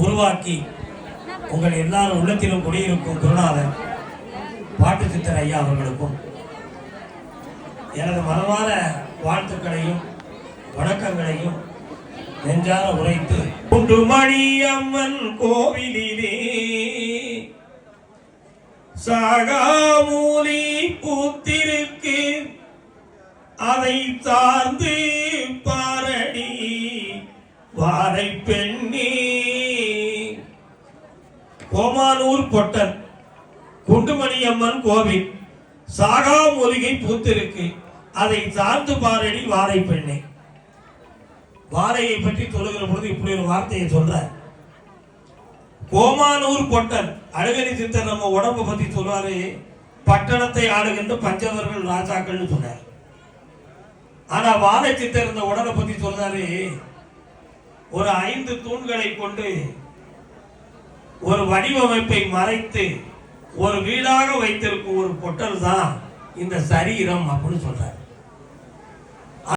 உருவாக்கி உங்கள் எல்லாரும் உள்ளத்திலும் குடியிருக்கும் குருநாதர் பாட்டு சித்தர் ஐயா அவர்களுக்கும் எனது மனமான வாழ்த்துக்களையும் வணக்கங்களையும் நெஞ்சார உரைத்து குண்டுமணி அம்மன் கோவிலிலே சாகாமூலி பூத்திருக்கு அதை சார்ந்து பாரடி வாரை பெண்ணே. கோமானூர் பொட்டன் குண்டுமணி அம்மன் கோவில் சாகா மூலிகை பூத்திருக்கு அதை சார்ந்து பாரடி வாரை பெண்ணே. வாரையை பற்றி சொல்லுகிற பொழுது இப்படி ஒரு வார்த்தையை சொல்ற. கோமானூர் பொட்டன் அழகரி சித்தர் நம்ம உடம்பை பத்தி சொல்வாரு, பட்டணத்தை ஆளுகின்ற பஞ்சவர்கள் ராஜாக்கள்னு சொன்னார். ஆனா வாழை சித்தர் இந்த உடலை பத்தி சொல்றாரு, ஒரு 5 தூண்களை கொண்டு ஒரு வடிவமைப்பை மறைத்து ஒரு வீடாக வைத்திருக்கும் ஒரு பொட்டல் தான் இந்த சரீரம் அப்படின்னு சொல்றாரு.